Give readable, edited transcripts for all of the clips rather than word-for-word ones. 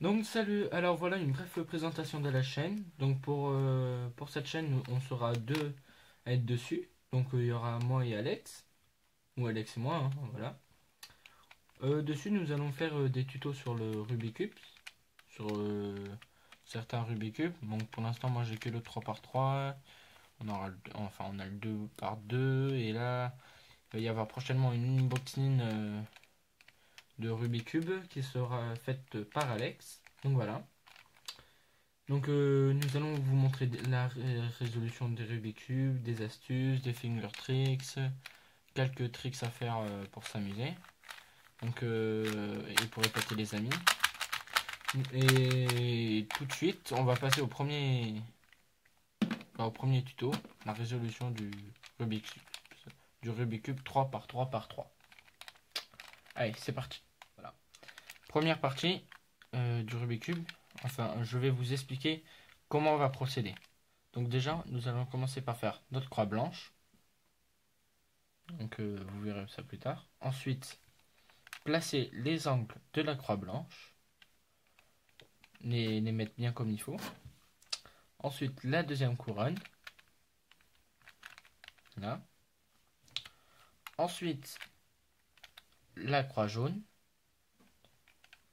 Donc salut, alors voilà une brève présentation de la chaîne. Donc pour cette chaîne, on sera deux à être dessus. Donc il y aura moi et Alex, ou Alex et moi, hein, voilà. Dessus nous allons faire des tutos sur le Rubik's Cube, sur certains Rubik's Cube. Donc pour l'instant moi j'ai que le 3 par 3. On a le 2 par 2 et là il va y avoir prochainement une unboxing de Rubik's Cube qui sera faite par Alex. Donc voilà. Donc nous allons vous montrer la résolution des Rubik's Cube, des astuces, des finger tricks, quelques tricks à faire pour s'amuser. Donc et pour épater les amis. Et tout de suite, on va passer au premier tuto, la résolution du Rubik's Cube 3 par 3 par 3. Allez, c'est parti. Voilà. Première partie du Rubik's Cube. Enfin, je vais vous expliquer comment on va procéder. Donc déjà, nous allons commencer par faire notre croix blanche. Donc vous verrez ça plus tard. Ensuite, placer les angles de la croix blanche. Les mettre bien comme il faut. Ensuite, la deuxième couronne. Là. Ensuite, la croix jaune.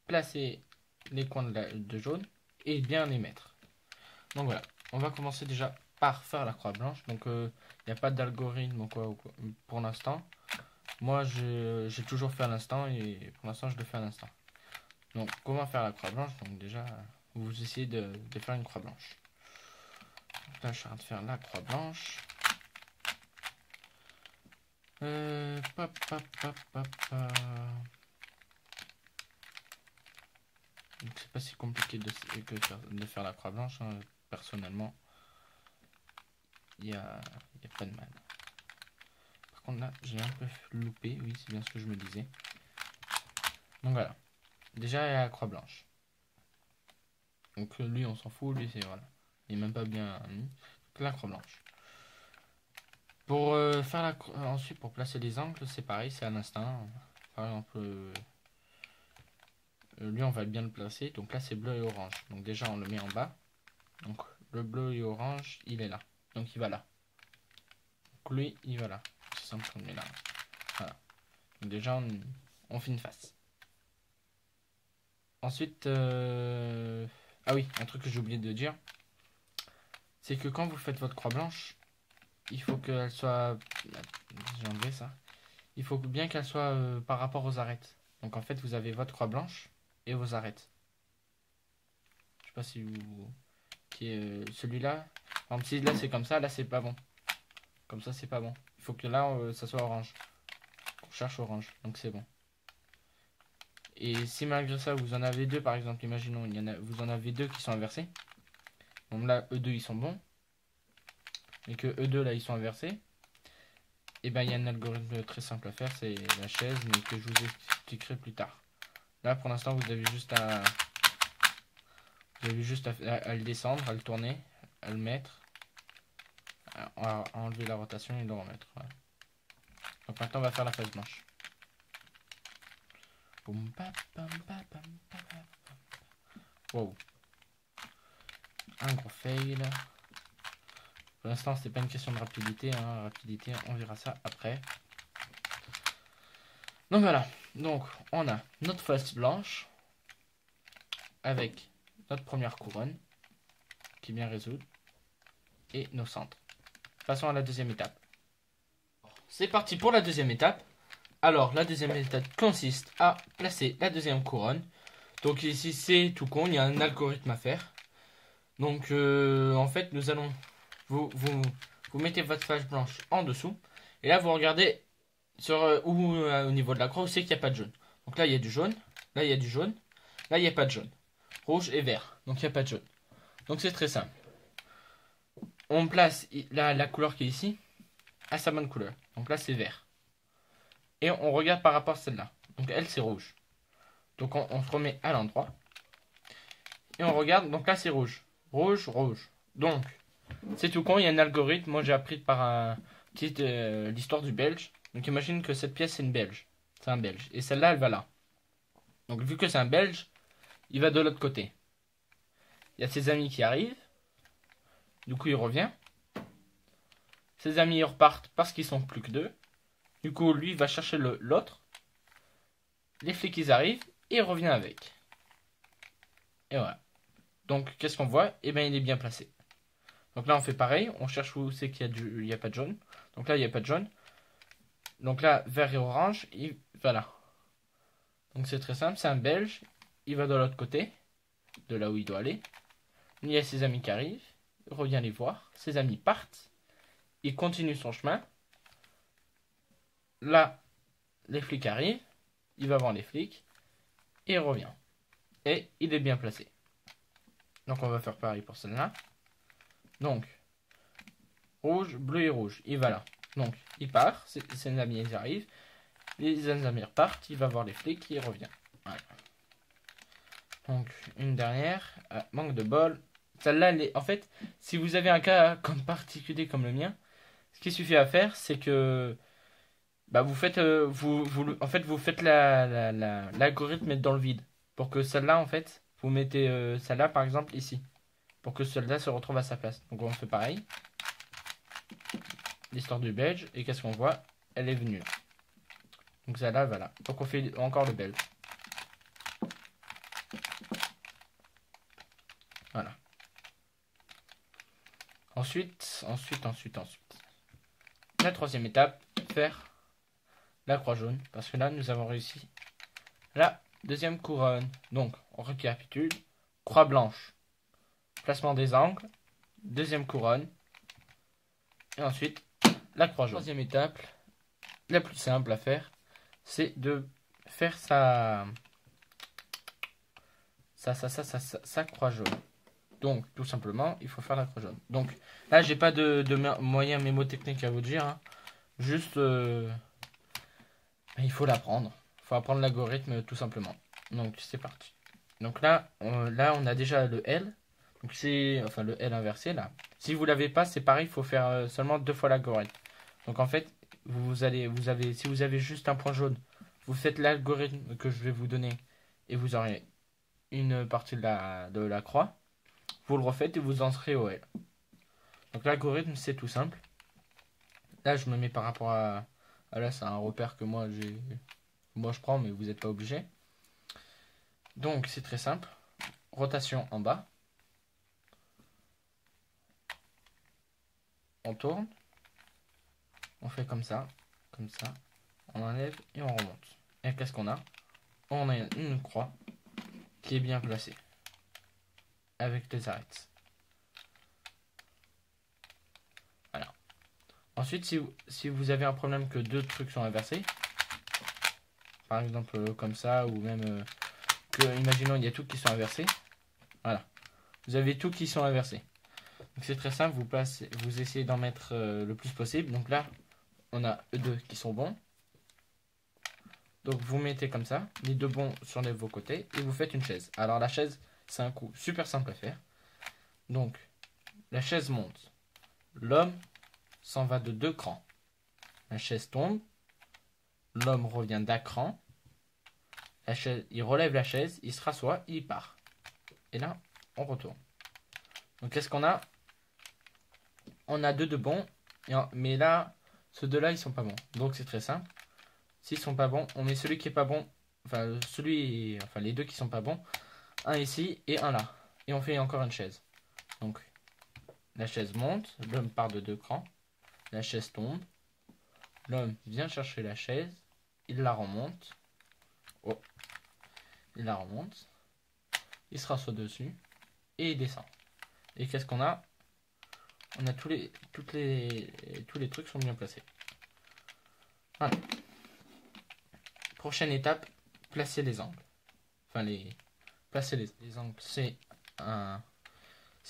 Placer les coins de jaune et bien les mettre. Donc voilà, on va commencer déjà par faire la croix blanche. Donc il n'y a pas d'algorithme ou quoi pour l'instant. Moi j'ai toujours fait à l'instant et pour l'instant je le fais à l'instant. Donc comment faire la croix blanche? Donc déjà vous essayez de faire une croix blanche. Donc là je suis en train de faire la croix blanche. Pop, pop, pop, pop, pop. Donc c'est pas si compliqué de faire la croix blanche, hein. Personnellement, il y a pas de mal. Par contre là, j'ai un peu loupé, oui, c'est bien ce que je me disais. Donc voilà, déjà il y a la croix blanche. Donc lui, on s'en fout, lui, c'est voilà. Il est même pas bien mis. Donc la croix blanche. Pour faire ensuite, pour placer les angles, c'est pareil, c'est à l'instinct. Par exemple, lui, on va bien le placer. Donc là, c'est bleu et orange. Donc déjà, on le met en bas. Donc le bleu et orange, il est là. Donc il va là. Donc lui, il va là. C'est simple, on le met là. Voilà. Donc déjà, on fait une face. Ensuite, ah oui, un truc que j'ai oublié de dire, c'est que quand vous faites votre croix blanche, il faut qu'elle soit... J'ai enlevé ça. Il faut bien qu'elle soit par rapport aux arêtes. Donc en fait, vous avez votre croix blanche et vos arêtes. Je sais pas si vous... Qui est celui-là. Par exemple, si là c'est comme ça, là c'est pas bon. Comme ça, c'est pas bon. Il faut que là, ça soit orange. On cherche orange, donc c'est bon. Et si malgré ça, vous en avez deux, par exemple, imaginons, vous en avez deux qui sont inversés. Donc là, eux deux, ils sont bons. Et que eux deux, là, ils sont inversés. Et ben, il y a un algorithme très simple à faire, c'est la chaise, mais que je vous expliquerai plus tard. Là, pour l'instant, vous avez juste à le descendre, à le tourner, à le mettre, à enlever la rotation et le remettre. Voilà. Donc maintenant, on va faire la face blanche. Wow. Un gros fail. Pour l'instant, c'est pas une question de rapidité. Hein. Rapidité, on verra ça après. Donc voilà. Donc, on a notre face blanche avec notre première couronne qui est bien résoudre et nos centres. Passons à la deuxième étape. C'est parti pour la deuxième étape. Alors, la deuxième étape consiste à placer la deuxième couronne. Donc ici, c'est tout con, il y a un algorithme à faire. Donc, en fait, nous allons... Vous mettez votre face blanche en dessous. Et là, vous regardez au niveau de la croix, où c'est qu'il n'y a pas de jaune. Donc là, il y a du jaune. Là, il y a du jaune. Là, il n'y a pas de jaune. Rouge et vert. Donc, il n'y a pas de jaune. Donc, c'est très simple. On place la couleur qui est ici à sa bonne couleur. Donc là, c'est vert. Et on regarde par rapport à celle-là. Donc elle, c'est rouge. Donc on se remet à l'endroit. Et on regarde. Donc là, c'est rouge. Rouge, rouge. Donc, c'est tout con. Il y a un algorithme. Moi, j'ai appris par l'histoire du belge. Donc imagine que cette pièce, c'est une belge. C'est un belge. Et celle-là, elle va là. Donc vu que c'est un belge, il va de l'autre côté. Il y a ses amis qui arrivent. Du coup, il revient. Ses amis ils repartent parce qu'ils sont plus que deux. Du coup, lui va chercher l'autre. Les flics ils arrivent et il revient avec. Et voilà. Donc, qu'est-ce qu'on voit? Eh bien, il est bien placé. Donc là, on fait pareil. On cherche où c'est qu'il y a il y a pas de jaune. Donc là, il n'y a pas de jaune. Donc là, vert et orange. Voilà. Donc c'est très simple. C'est un Belge. Il va de l'autre côté. De là où il doit aller. Il y a ses amis qui arrivent. Il revient les voir. Ses amis partent. Il continue son chemin. Là, les flics arrivent. Il va voir les flics. Et il revient. Et il est bien placé. Donc on va faire pareil pour celle-là. Donc, rouge, bleu et rouge. Il va là. Donc, il part. Ses amis, ils arrivent. Les amis repartent. Il va voir les flics. Il revient. Voilà. Donc, une dernière. Manque de bol. Celle-là, en fait, si vous avez un cas comme particulier comme le mien, ce qu'il suffit à faire, c'est que bah, vous faites, en fait, vous faites l'algorithme mettre dans le vide. Pour que celle-là, en fait, vous mettez celle-là, par exemple, ici. Pour que celle-là se retrouve à sa place. Donc, on fait pareil. L'histoire du belge. Et qu'est-ce qu'on voit? Elle est venue là. Donc, celle-là, voilà. Donc, on fait encore le belge. Voilà. Ensuite. La troisième étape, faire la croix jaune. Parce que là, nous avons réussi la deuxième couronne. Donc, on récapitule. Croix blanche. Placement des angles. Deuxième couronne. Et ensuite, la croix jaune. Troisième étape, la plus simple à faire, c'est de faire sa croix jaune. Donc, tout simplement, il faut faire la croix jaune. Donc, là, j'ai pas de moyen mémotechnique à vous dire. Hein. Juste, il faut l'apprendre. Il faut apprendre l'algorithme, tout simplement. Donc, c'est parti. Donc là, on a déjà le L. Donc, c'est, enfin, le L inversé, là. Si vous l'avez pas, c'est pareil, il faut faire seulement 2 fois l'algorithme. Donc, en fait, si vous avez juste un point jaune, vous faites l'algorithme que je vais vous donner et vous aurez une partie de la croix. Vous le refaites et vous en serez au L. Donc l'algorithme c'est tout simple. Là je me mets par rapport à là c'est un repère que moi je prends mais vous n'êtes pas obligé. Donc c'est très simple. Rotation en bas. On tourne. On fait comme ça. On enlève et on remonte. Et qu'est-ce qu'on a? On a une croix qui est bien placée. Avec les arêtes. Voilà. Ensuite, si vous avez un problème que 2 trucs sont inversés, par exemple comme ça, ou même imaginons il y a tout qui sont inversés, voilà. Vous avez tout qui sont inversés. Donc c'est très simple, vous essayez d'en mettre le plus possible. Donc là, on a E2 qui sont bons. Donc vous mettez comme ça, les 2 bons sur vos côtés, et vous faites une chaise. Alors la chaise, c'est un coup super simple à faire. Donc, la chaise monte. L'homme s'en va de 2 crans. La chaise tombe. L'homme revient d'un cran. Il relève la chaise, il se rassoit, il part. Et là, on retourne. Donc, qu'est-ce qu'on a? On a 2 de bons. Mais là, ceux 2-là, ils sont pas bons. Donc, c'est très simple. S'ils sont pas bons, on met celui qui est pas bon. Enfin, les 2 qui sont pas bons. Un ici et un là. Et on fait encore une chaise. Donc, la chaise monte. L'homme part de 2 crans. La chaise tombe. L'homme vient chercher la chaise. Il la remonte. Oh. Il la remonte. Il se rassoit dessus. Et il descend. Et qu'est-ce qu'on a? On a tous les trucs sont bien placés. Voilà. Prochaine étape, placer les angles. Enfin, placer les angles. C'est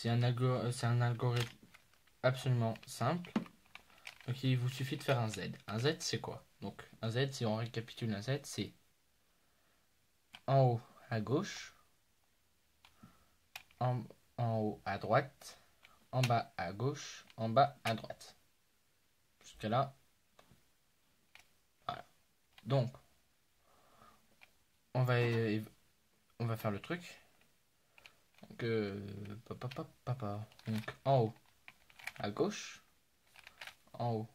un algorithme absolument simple. Donc il vous suffit de faire un Z. Un Z c'est quoi? Donc un Z, si on récapitule un Z, c'est en haut à gauche, en haut à droite, en bas à gauche, en bas à droite. Jusqu'à là. Voilà. Donc on va faire le truc. Donc, donc en haut à gauche, en haut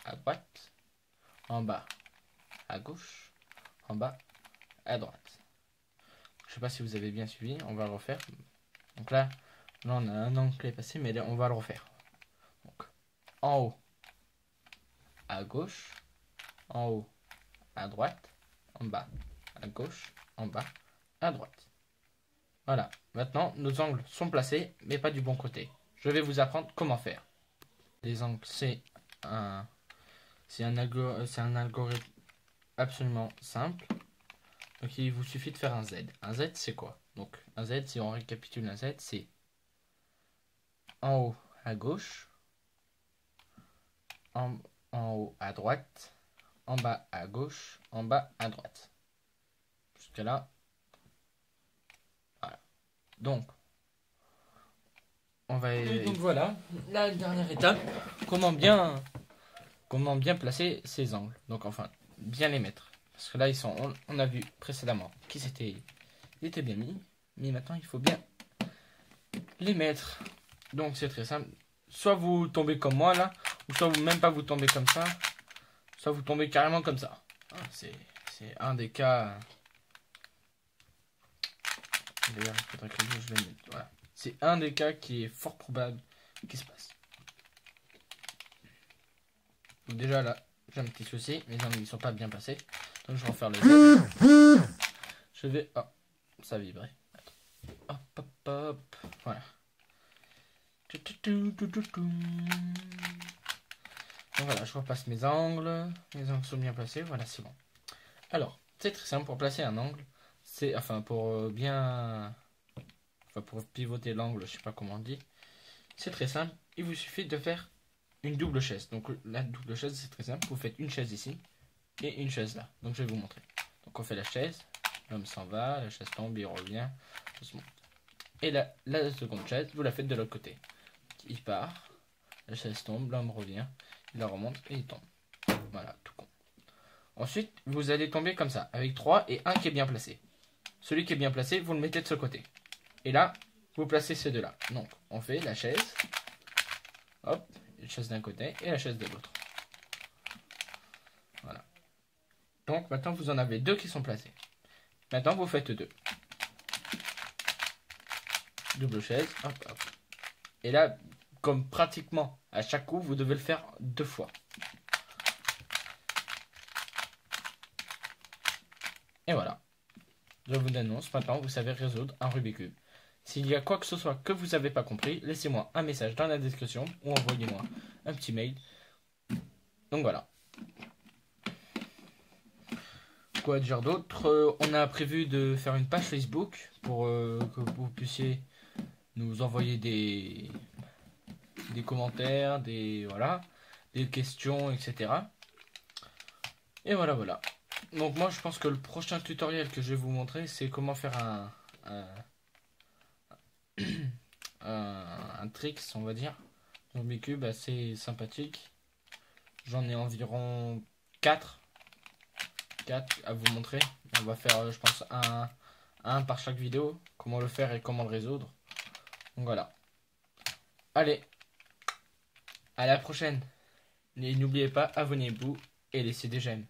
à droite, en bas à gauche, en bas à droite. Je sais pas si vous avez bien suivi, on va le refaire. Donc là on a un angle qui est passé, mais là, on va le refaire. Donc en haut à gauche, en haut à droite, en bas à gauche, en bas à droite. Voilà, maintenant nos angles sont placés, mais pas du bon côté. Je vais vous apprendre comment faire. Les angles, un, c'est un algorithme absolument simple. Donc il vous suffit de faire un Z. Un Z c'est quoi? Donc un Z, si on récapitule un Z, c'est en haut à gauche, en, en haut à droite, en bas à gauche, en bas à droite. Jusque là. Voilà. Donc on va. Et donc voilà, la dernière étape, comment bien placer ces angles. Donc enfin, bien les mettre. Parce que là, on a vu précédemment qu'ils étaient bien mis. Mais maintenant, il faut bien les mettre. Donc c'est très simple. Soit vous tombez comme moi là, ou soit vous même pas vous tombez comme ça, soit vous tombez carrément comme ça. C'est un des cas. D'ailleurs, il faudrait que je le mette. Voilà. C'est un des cas qui est fort probable qui se passe. Donc déjà là, j'ai un petit souci, mes angles ne sont pas bien passés. Donc je vais refaire le Z. Je vais. Oh, ça vibrait. Hop, hop, hop. Voilà. Donc voilà, je repasse mes angles. Mes angles sont bien placés. Voilà, c'est bon. Alors, c'est très simple pour placer un angle. C'est enfin pour bien. Enfin pour pivoter l'angle, je sais pas comment on dit. C'est très simple. Il vous suffit de faire une double chaise. Donc la double chaise, c'est très simple. Vous faites une chaise ici et une chaise là. Donc je vais vous montrer. Donc on fait la chaise. L'homme s'en va, la chaise tombe, il revient. Et la seconde chaise, vous la faites de l'autre côté. Il part, la chaise tombe, l'homme revient, il la remonte et il tombe. Voilà, tout con. Ensuite, vous allez tomber comme ça, avec 3 et 1 qui est bien placé. Celui qui est bien placé, vous le mettez de ce côté. Et là, vous placez ces deux-là. Donc, on fait la chaise, hop, la chaise d'un côté et la chaise de l'autre. Voilà. Donc, maintenant, vous en avez 2 qui sont placés. Maintenant, vous faites 2. Double chaise, hop, hop. Et là, comme pratiquement à chaque coup, vous devez le faire 2 fois. Et voilà. Je vous annonce, maintenant, vous savez résoudre un Rubik's Cube. S'il y a quoi que ce soit que vous n'avez pas compris, laissez-moi un message dans la description ou envoyez-moi un petit mail. Donc voilà. Quoi dire d'autre? On a prévu de faire une page Facebook pour que vous puissiez nous envoyer des commentaires, des questions, etc. Et voilà. Donc moi je pense que le prochain tutoriel que je vais vous montrer, c'est comment faire un tricks, on va dire, Rubik's Cube assez sympathique. J'en ai environ 4 à vous montrer. On va faire, je pense, un par chaque vidéo, comment le faire et comment le résoudre. Donc voilà. Allez, à la prochaine. Et n'oubliez pas, abonnez-vous et laissez des j'aime.